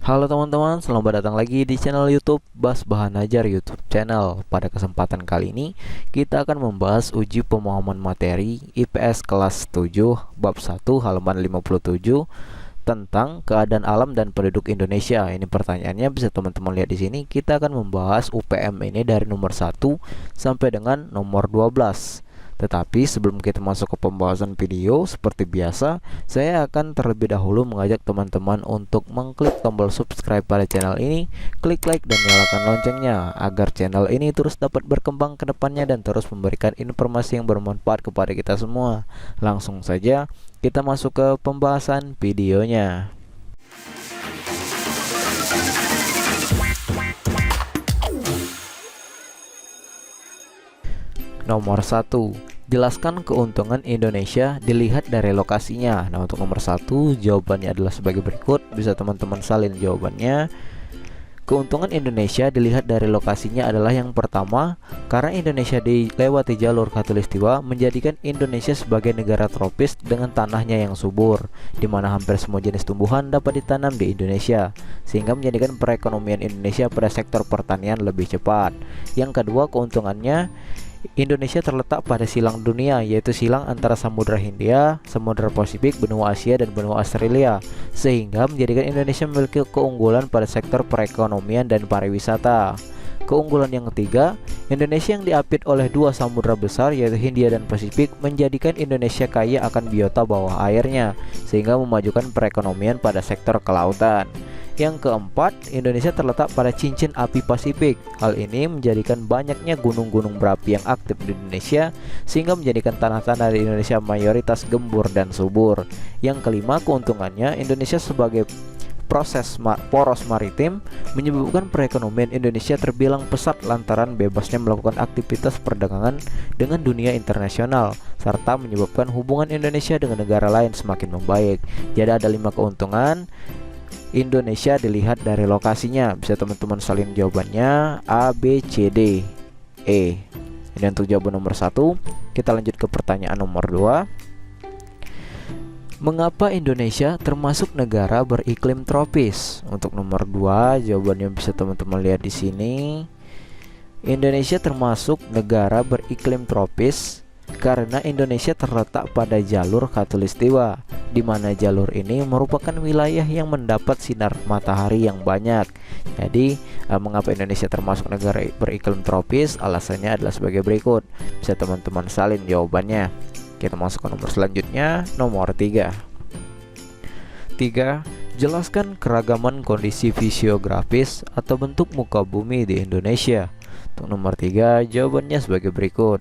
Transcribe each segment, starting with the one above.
Halo teman-teman, selamat datang lagi di channel YouTube Bas Bahan Ajar YouTube channel. Pada kesempatan kali ini, kita akan membahas uji pemahaman materi IPS kelas 7 bab 1 halaman 57 tentang keadaan alam dan penduduk Indonesia. Ini pertanyaannya bisa teman-teman lihat di sini. Kita akan membahas UPM ini dari nomor 1 sampai dengan nomor 12. Tetapi sebelum kita masuk ke pembahasan video, seperti biasa, saya akan terlebih dahulu mengajak teman-teman untuk mengklik tombol subscribe pada channel ini, klik like dan nyalakan loncengnya, agar channel ini terus dapat berkembang ke depannya dan terus memberikan informasi yang bermanfaat kepada kita semua. Langsung saja kita masuk ke pembahasan videonya. Nomor 1. Jelaskan keuntungan Indonesia dilihat dari lokasinya. Nah, untuk nomor 1 jawabannya adalah sebagai berikut. Bisa teman-teman salin jawabannya. Keuntungan Indonesia dilihat dari lokasinya adalah yang pertama, karena Indonesia dilewati jalur khatulistiwa menjadikan Indonesia sebagai negara tropis dengan tanahnya yang subur, di mana hampir semua jenis tumbuhan dapat ditanam di Indonesia, sehingga menjadikan perekonomian Indonesia pada sektor pertanian lebih cepat. Yang kedua, keuntungannya Indonesia terletak pada silang dunia, yaitu silang antara Samudra Hindia, Samudra Pasifik, benua Asia, dan benua Australia, sehingga menjadikan Indonesia memiliki keunggulan pada sektor perekonomian dan pariwisata. Keunggulan yang ketiga, Indonesia yang diapit oleh dua samudra besar yaitu Hindia dan Pasifik menjadikan Indonesia kaya akan biota bawah airnya, sehingga memajukan perekonomian pada sektor kelautan. Yang keempat, Indonesia terletak pada cincin api Pasifik. Hal ini menjadikan banyaknya gunung-gunung berapi yang aktif di Indonesia, sehingga menjadikan tanah-tanah di Indonesia mayoritas gembur dan subur. Yang kelima, keuntungannya Indonesia sebagai poros maritim menyebabkan perekonomian Indonesia terbilang pesat lantaran bebasnya melakukan aktivitas perdagangan dengan dunia internasional, serta menyebabkan hubungan Indonesia dengan negara lain semakin membaik. Jadi ada 5 keuntungan Indonesia dilihat dari lokasinya. Bisa teman-teman salin jawabannya A, B, C, D, E. Ini untuk jawaban nomor 1. Kita lanjut ke pertanyaan nomor 2. Mengapa Indonesia termasuk negara beriklim tropis? Untuk nomor 2, jawabannya bisa teman-teman lihat di sini. Indonesia termasuk negara beriklim tropis karena Indonesia terletak pada jalur khatulistiwa, di mana jalur ini merupakan wilayah yang mendapat sinar matahari yang banyak. Jadi, mengapa Indonesia termasuk negara beriklim tropis? Alasannya adalah sebagai berikut. Bisa teman-teman salin jawabannya. Kita masuk ke nomor selanjutnya, nomor 3. 3. Jelaskan keragaman kondisi fisiografis atau bentuk muka bumi di Indonesia. Untuk nomor 3, jawabannya sebagai berikut.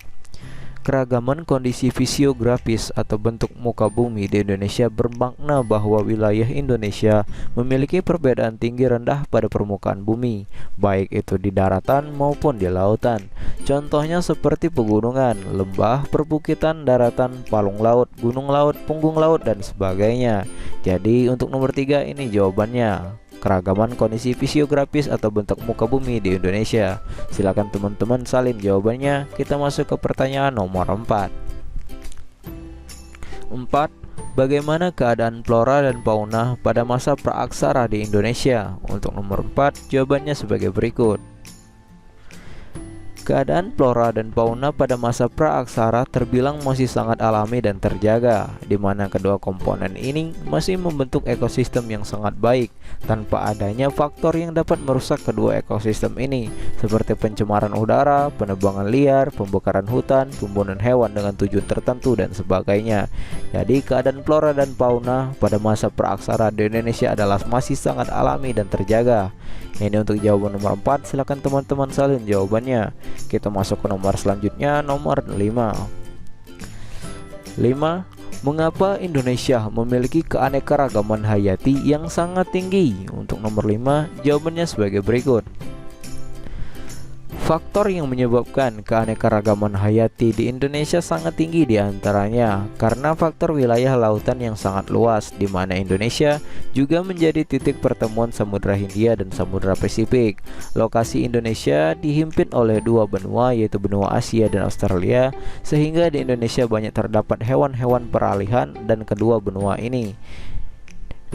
Keragaman kondisi fisiografis atau bentuk muka bumi di Indonesia bermakna bahwa wilayah Indonesia memiliki perbedaan tinggi rendah pada permukaan bumi, baik itu di daratan maupun di lautan. Contohnya seperti pegunungan, lembah, perbukitan, daratan, palung laut, gunung laut, punggung laut, dan sebagainya. Jadi untuk nomor 3 ini jawabannya. Keragaman kondisi fisiografis atau bentuk muka bumi di Indonesia. Silakan teman-teman salin jawabannya. Kita masuk ke pertanyaan nomor 4. 4. Bagaimana keadaan flora dan fauna pada masa praaksara di Indonesia? Untuk nomor 4, jawabannya sebagai berikut. Keadaan flora dan fauna pada masa praaksara terbilang masih sangat alami dan terjaga, di mana kedua komponen ini masih membentuk ekosistem yang sangat baik tanpa adanya faktor yang dapat merusak kedua ekosistem ini, seperti pencemaran udara, penebangan liar, pembakaran hutan, pembunuhan hewan dengan tujuan tertentu, dan sebagainya. Jadi keadaan flora dan fauna pada masa praaksara di Indonesia adalah masih sangat alami dan terjaga. Ini untuk jawaban nomor 4. Silakan teman-teman salin jawabannya. Kita masuk ke nomor selanjutnya, nomor 5. 5. Mengapa Indonesia memiliki keanekaragaman hayati yang sangat tinggi? Untuk nomor 5, jawabannya sebagai berikut. Faktor yang menyebabkan keanekaragaman hayati di Indonesia sangat tinggi diantaranya karena faktor wilayah lautan yang sangat luas, di mana Indonesia juga menjadi titik pertemuan Samudra Hindia dan Samudra Pasifik. Lokasi Indonesia dihimpit oleh dua benua, yaitu benua Asia dan Australia, sehingga di Indonesia banyak terdapat hewan-hewan peralihan dan kedua benua ini.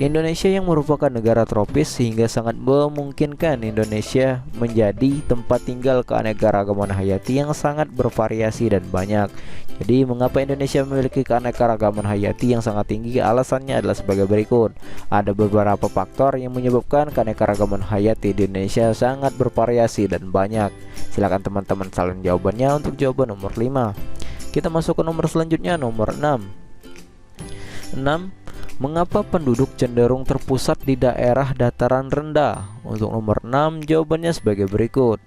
Indonesia yang merupakan negara tropis sehingga sangat memungkinkan Indonesia menjadi tempat tinggal keanekaragaman hayati yang sangat bervariasi dan banyak. Jadi mengapa Indonesia memiliki keanekaragaman hayati yang sangat tinggi? Alasannya adalah sebagai berikut. Ada beberapa faktor yang menyebabkan keanekaragaman hayati di Indonesia sangat bervariasi dan banyak. Silakan teman-teman salin jawabannya untuk jawaban nomor 5. Kita masuk ke nomor selanjutnya, nomor 6. Mengapa penduduk cenderung terpusat di daerah dataran rendah? Untuk nomor 6 jawabannya sebagai berikut.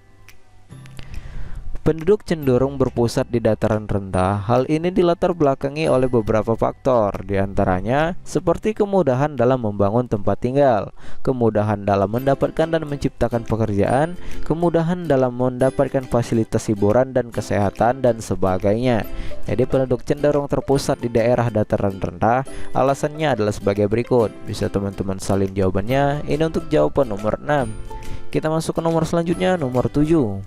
Penduduk cenderung berpusat di dataran rendah. Hal ini dilatar belakangi oleh beberapa faktor, diantaranya seperti kemudahan dalam membangun tempat tinggal, kemudahan dalam mendapatkan dan menciptakan pekerjaan, kemudahan dalam mendapatkan fasilitas hiburan dan kesehatan, dan sebagainya. Jadi penduduk cenderung terpusat di daerah dataran rendah. Alasannya adalah sebagai berikut. Bisa teman-teman salin jawabannya. Ini untuk jawaban nomor 6. Kita masuk ke nomor selanjutnya, nomor 7.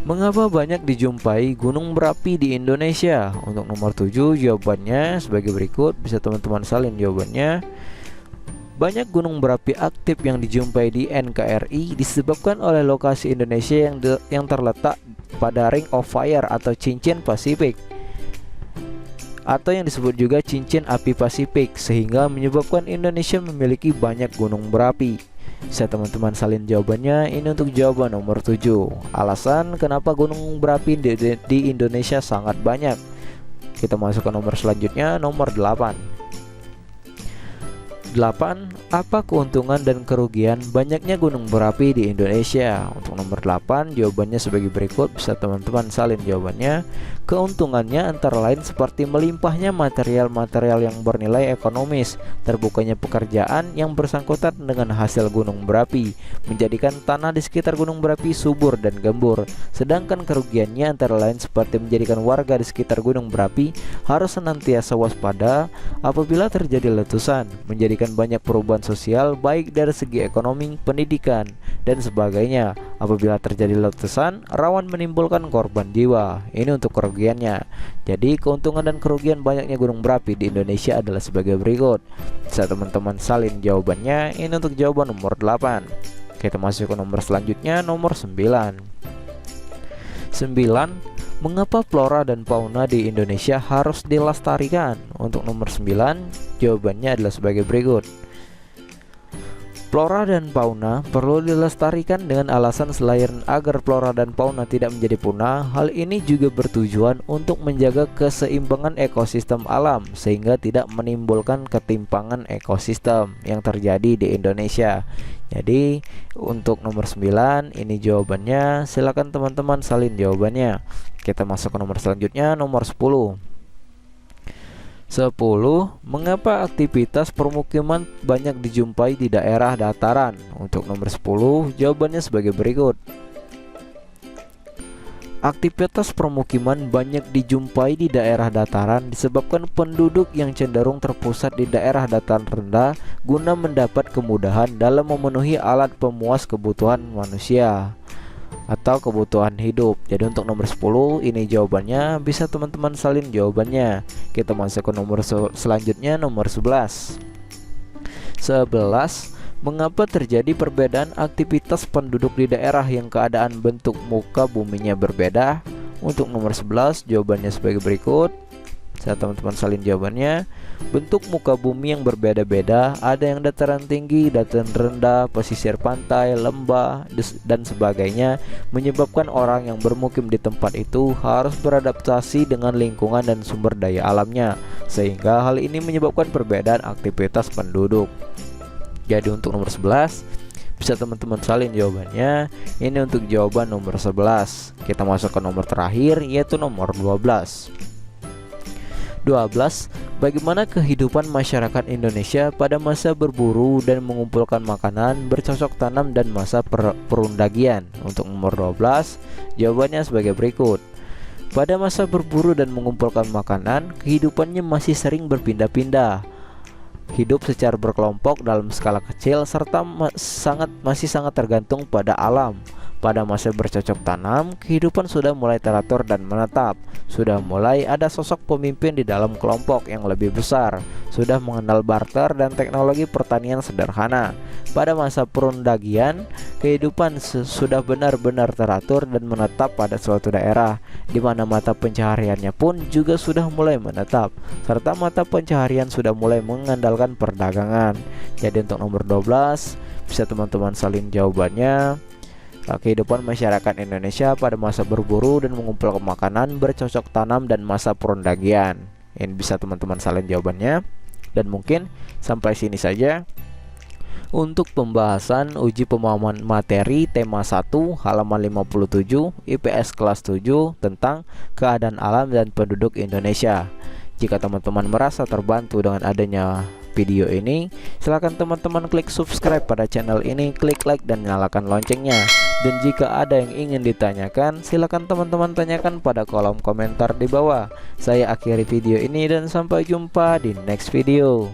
Mengapa banyak dijumpai gunung berapi di Indonesia? Untuk nomor 7 jawabannya sebagai berikut. Bisa teman-teman salin jawabannya. Banyak gunung berapi aktif yang dijumpai di NKRI disebabkan oleh lokasi Indonesia yang terletak pada Ring of Fire atau cincin Pasifik, atau yang disebut juga cincin api Pasifik, sehingga menyebabkan Indonesia memiliki banyak gunung berapi. Bisa teman-teman salin jawabannya. Ini untuk jawaban nomor 7. Alasan kenapa gunung berapi di Indonesia sangat banyak. Kita masuk ke nomor selanjutnya, nomor 8. Apa keuntungan dan kerugian banyaknya gunung berapi di Indonesia? Untuk nomor 8 jawabannya sebagai berikut. Bisa teman-teman salin jawabannya. Keuntungannya antara lain seperti melimpahnya material-material yang bernilai ekonomis, terbukanya pekerjaan yang bersangkutan dengan hasil gunung berapi, menjadikan tanah di sekitar gunung berapi subur dan gembur. Sedangkan kerugiannya antara lain seperti menjadikan warga di sekitar gunung berapi harus senantiasa waspada apabila terjadi letusan, menjadikan banyak perubahan sosial baik dari segi ekonomi, pendidikan, dan sebagainya. Apabila terjadi letusan, rawan menimbulkan korban jiwa. Ini untuk kerugiannya. Jadi keuntungan dan kerugian banyaknya gunung berapi di Indonesia adalah sebagai berikut. Bisa teman-teman salin jawabannya. Ini untuk jawaban nomor 8. Kita masuk ke nomor selanjutnya, nomor 9. Mengapa flora dan fauna di Indonesia harus dilestarikan? Untuk nomor 9 jawabannya adalah sebagai berikut. Flora dan fauna perlu dilestarikan dengan alasan selain agar flora dan fauna tidak menjadi punah, hal ini juga bertujuan untuk menjaga keseimbangan ekosistem alam sehingga tidak menimbulkan ketimpangan ekosistem yang terjadi di Indonesia. Jadi untuk nomor 9 ini jawabannya. Silakan teman-teman salin jawabannya. Kita masuk ke nomor selanjutnya, nomor 10. Mengapa aktivitas permukiman banyak dijumpai di daerah dataran? Untuk nomor 10 jawabannya sebagai berikut. Aktivitas permukiman banyak dijumpai di daerah dataran disebabkan penduduk yang cenderung terpusat di daerah dataran rendah guna mendapat kemudahan dalam memenuhi alat pemuas kebutuhan manusia atau kebutuhan hidup. Jadi untuk nomor 10 ini jawabannya. Bisa teman-teman salin jawabannya. Kita masuk ke nomor selanjutnya, nomor 11. Mengapa terjadi perbedaan aktivitas penduduk di daerah yang keadaan bentuk muka buminya berbeda? Untuk nomor 11 jawabannya sebagai berikut. Saya teman-teman salin jawabannya. Bentuk muka bumi yang berbeda-beda, ada yang dataran tinggi, dataran rendah, pesisir pantai, lembah, dan sebagainya, menyebabkan orang yang bermukim di tempat itu harus beradaptasi dengan lingkungan dan sumber daya alamnya, sehingga hal ini menyebabkan perbedaan aktivitas penduduk. Jadi untuk nomor 11 bisa teman-teman salin jawabannya. Ini untuk jawaban nomor 11. Kita masuk ke nomor terakhir, yaitu nomor 12. Bagaimana kehidupan masyarakat Indonesia pada masa berburu dan mengumpulkan makanan, bercocok tanam, dan masa perundagian? Untuk nomor 12 jawabannya sebagai berikut. Pada masa berburu dan mengumpulkan makanan, kehidupannya masih sering berpindah-pindah, hidup secara berkelompok dalam skala kecil, serta masih sangat tergantung pada alam. Pada masa bercocok tanam, kehidupan sudah mulai teratur dan menetap. Sudah mulai ada sosok pemimpin di dalam kelompok yang lebih besar. Sudah mengenal barter dan teknologi pertanian sederhana. Pada masa perundagian, kehidupan sudah benar-benar teratur dan menetap pada suatu daerah, di mana mata pencahariannya pun juga sudah mulai menetap, serta mata pencaharian sudah mulai mengandalkan perdagangan. Jadi untuk nomor 12 bisa teman-teman salin jawabannya. Kehidupan masyarakat Indonesia pada masa berburu dan mengumpulkan makanan, bercocok tanam, dan masa perundagian. Ini bisa teman-teman salin jawabannya. Dan mungkin sampai sini saja untuk pembahasan uji pemahaman materi tema 1 halaman 57 IPS kelas 7 tentang keadaan alam dan penduduk Indonesia. Jika teman-teman merasa terbantu dengan adanya video ini, silakan teman-teman klik subscribe pada channel ini, klik like dan nyalakan loncengnya. Dan jika ada yang ingin ditanyakan, silakan teman-teman tanyakan pada kolom komentar di bawah. Saya akhiri video ini dan sampai jumpa di next video.